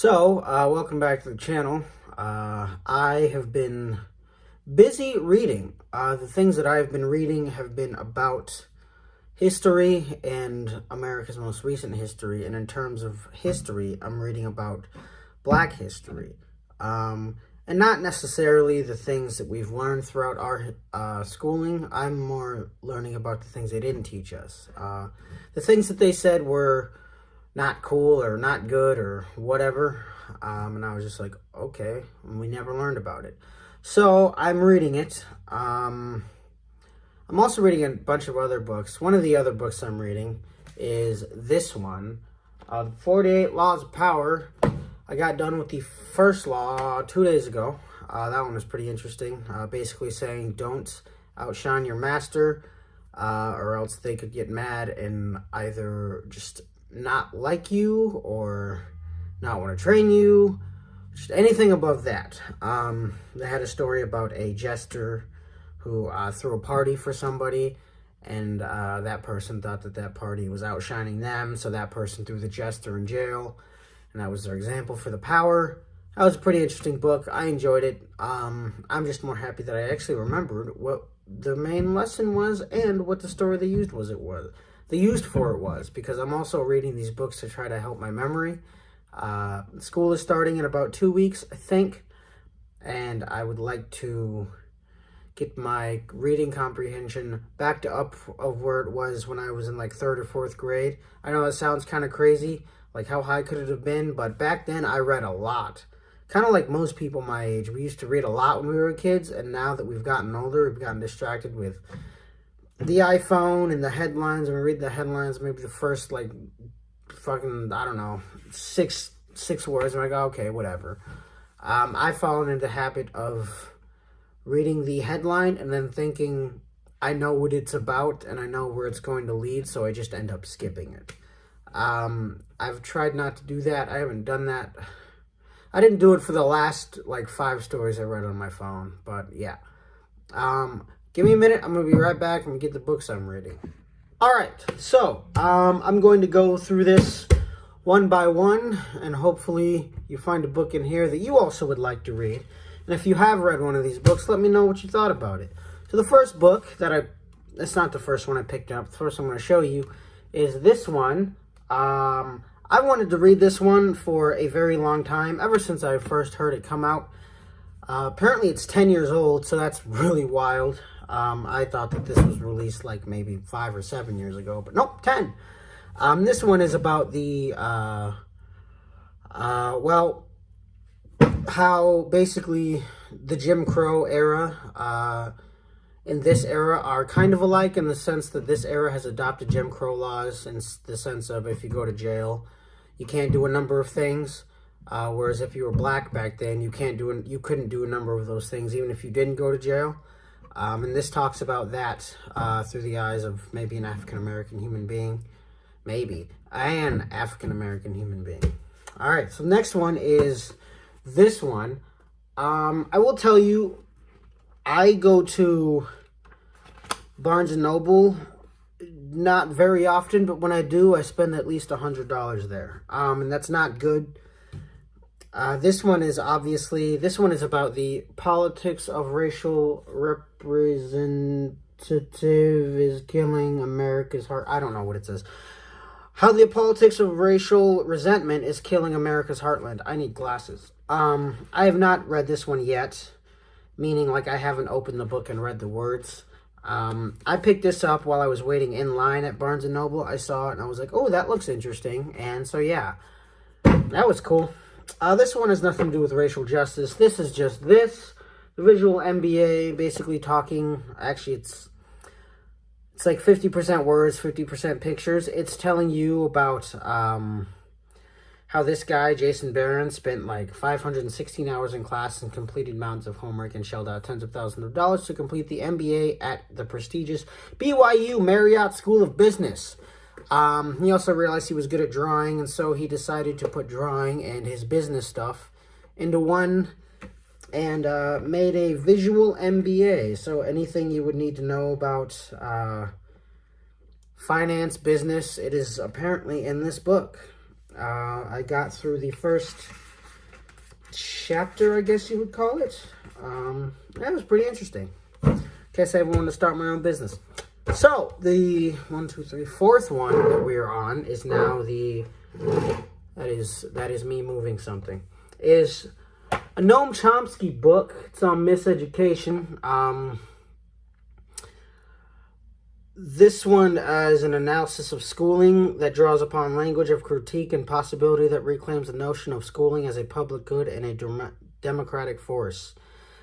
Welcome back to the channel. I have been busy reading. The things that I've been reading have been about history and America's most recent history. And in terms of history, I'm reading about Black history. And not necessarily the things that we've learned throughout our schooling. I'm more learning about the things they didn't teach us. The things that they said were not cool or not good or whatever. And I was just like, okay, and we never learned about it. So I'm reading it. I'm also reading a bunch of other books. One of the other books I'm reading is this one, 48 Laws of Power. I got done with the first law 2 days ago. That one was pretty interesting. Basically saying don't outshine your master, or else they could get mad and either just not like you or not want to train you, just anything above that. They had a story about a jester who threw a party for somebody, and that person thought that that party was outshining them, so that person threw the jester in jail, and that was their example for the power. That was a pretty interesting book. I enjoyed it. I'm just more happy that I actually remembered what the main lesson was and what the story they used for it was, because I'm also reading these books to try to help my memory. School is starting in about 2 weeks, I think, and I would like to get my reading comprehension back to up of where it was when I was in like 3rd or 4th grade. I know that sounds kind of crazy, like how high could it have been, but back then I read a lot. Kind of like most people my age. We used to read a lot when we were kids, and now that we've gotten older, we've gotten distracted with the iPhone and the headlines, and we read the headlines, maybe the first, like, fucking, I don't know, six words, and I go, okay, whatever. I've fallen into the habit of reading the headline and then thinking I know what it's about and I know where it's going to lead, so I just end up skipping it. I've tried not to do that. I haven't done that. I didn't do it for the last, like, 5 stories I read on my phone, but yeah. Give me a minute. I'm going to be right back and get the books I'm reading. All right. So, I'm going to go through this one by one, and hopefully you find a book in here that you also would like to read. And if you have read one of these books, let me know what you thought about it. So the first book it's not the first one I picked up. The first one I'm going to show you is this one. I wanted to read this one for a very long time, ever since I first heard it come out. Apparently it's 10 years old, so that's really wild. I thought that this was released like maybe 5 or 7 years ago, but nope, 10. This one is about the, how basically the Jim Crow era, in this era are kind of alike in the sense that this era has adopted Jim Crow laws in the sense of if you go to jail, you can't do a number of things. Whereas if you were black back then, you couldn't do a number of those things, even if you didn't go to jail. And this talks about that through the eyes of maybe an African-American human being. Maybe. An African-American human being. All right, so next one is this one. I will tell you, I go to Barnes & Noble not very often, but when I do, I spend at least $100 there. And that's not good. This one is about the politics of racial representative is killing America's heart. I don't know what it says. How the politics of racial resentment is killing America's heartland. I need glasses. I have not read this one yet, meaning like I haven't opened the book and read the words. I picked this up while I was waiting in line at Barnes & Noble. I saw it and I was like, oh, that looks interesting. And so, yeah, that was cool. This one has nothing to do with racial justice. This is just this. The visual MBA basically talking, actually it's like 50% words, 50% pictures. It's telling you about how this guy, Jason Barron, spent like 516 hours in class and completed mountains of homework and shelled out tens of thousands of dollars to complete the MBA at the prestigious BYU Marriott School of Business. He also realized he was good at drawing, and so he decided to put drawing and his business stuff into one and made a visual MBA. So anything you would need to know about finance, business, it is apparently in this book. I got through the first chapter, I guess you would call it. That was pretty interesting. Guess I wanted to start my own business. So, the fourth one that we are on is now that is me moving something. Is a Noam Chomsky book. It's on miseducation. This one is an analysis of schooling that draws upon language of critique and possibility that reclaims the notion of schooling as a public good and a democratic force.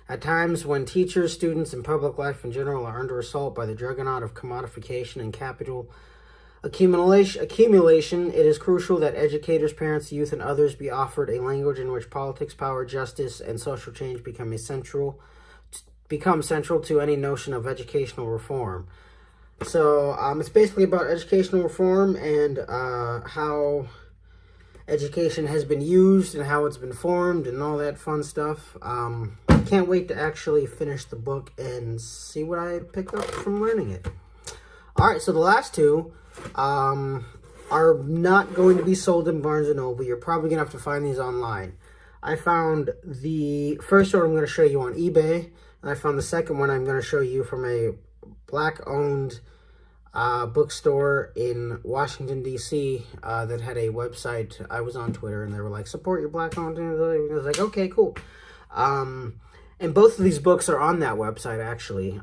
At times when teachers, students, and public life in general are under assault by the juggernaut of commodification and capital accumulation, it is crucial that educators, parents, youth, and others be offered a language in which politics, power, justice, and social change become central to any notion of educational reform. So it's basically about educational reform and how education has been used and how it's been formed and all that fun stuff. Can't wait to actually finish the book and see what I pick up from learning it. Alright, so the last two are not going to be sold in Barnes & Noble. You're probably going to have to find these online. I found the first one I'm going to show you on eBay, and I found the second one I'm going to show you from a Black-owned bookstore in Washington, D.C. That had a website. I was on Twitter, and they were like, support your Black-owned. I was like, okay, cool. And both of these books are on that website, actually.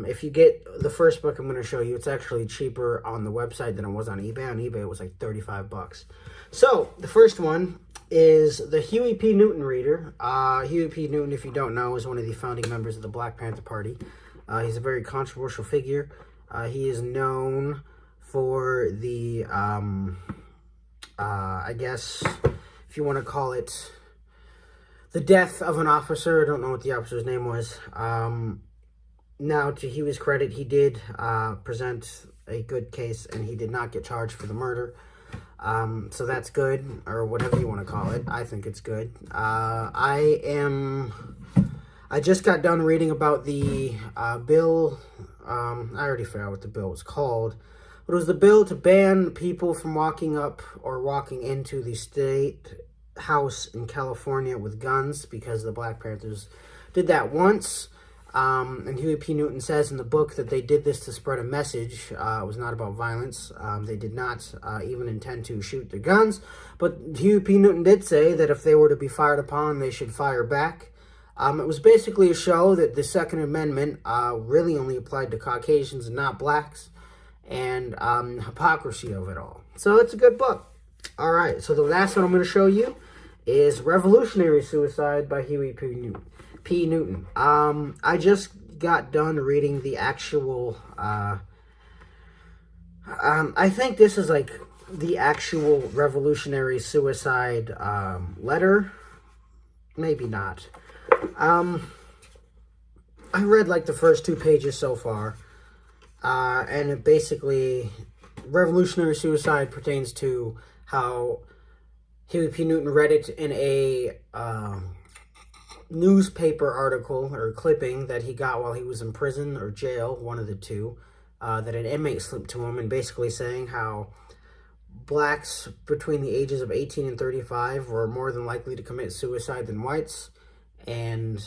If you get the first book I'm going to show you, it's actually cheaper on the website than it was on eBay. On eBay, it was like $35. So, the first one is the Huey P. Newton reader. Huey P. Newton, if you don't know, is one of the founding members of the Black Panther Party. He's a very controversial figure. He is known for the, I guess, if you want to call it, the death of an officer. I don't know what the officer's name was. Now, to Huey's credit, he did present a good case, and he did not get charged for the murder. So that's good, or whatever you want to call it. I think it's good. I just got done reading about the bill. I already forgot what the bill was called. But it was the bill to ban people from walking up or walking into the state house in California with guns, because the Black Panthers did that once. And Huey P. Newton says in the book that they did this to spread a message. It was not about violence. They did not even intend to shoot the guns. But Huey P. Newton did say that if they were to be fired upon, they should fire back. It was basically a show that the Second Amendment really only applied to Caucasians and not blacks, and hypocrisy of it all. So it's a good book. All right, so the last one I'm going to show you is Revolutionary Suicide by Huey P. Newton. I just got done reading the actual, I think this is like the actual Revolutionary Suicide letter. Maybe not. I read like the first 2 pages so far, and it basically, Revolutionary Suicide pertains to how Huey P. Newton read it in a newspaper article or clipping that he got while he was in prison or jail, one of the two, that an inmate slipped to him, and basically saying how blacks between the ages of 18 and 35 were more than likely to commit suicide than whites. And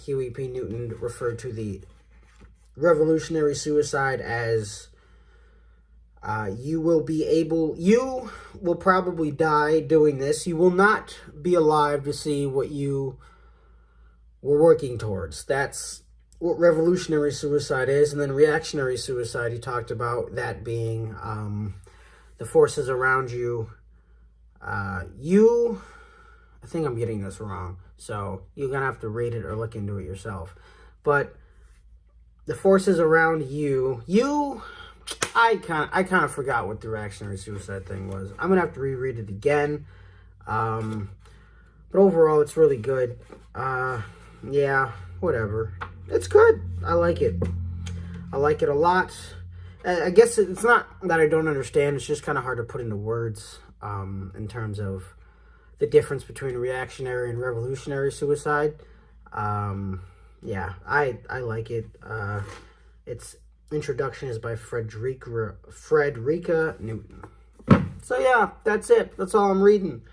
Huey P. Newton referred to the revolutionary suicide as you will probably die doing this. You will not be alive to see what you were working towards. That's what revolutionary suicide is. And then reactionary suicide, he talked about that being the forces around you. I think I'm getting this wrong, so you're going to have to read it or look into it yourself. But the forces around I kind of forgot what the reactionary suicide thing was. I'm going to have to reread it again. But overall, it's really good. Yeah, whatever. It's good. I like it. I like it a lot. I guess it's not that I don't understand. It's just kind of hard to put into words in terms of the difference between reactionary and revolutionary suicide. Yeah, I like it. Its introduction is by Frederica Newton. So yeah, that's it. That's all I'm reading.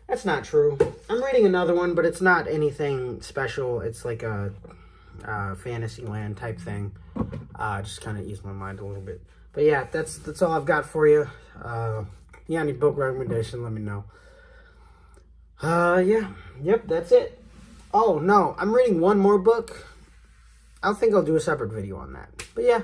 That's not true. I'm reading another one, but it's not anything special. It's like a Fantasyland type thing. Just kind of ease my mind a little bit. But yeah, that's all I've got for you. Yeah, any book recommendation, let me know. Yeah. Yep, that's it. Oh, no, I'm reading one more book. I think I'll do a separate video on that. But yeah,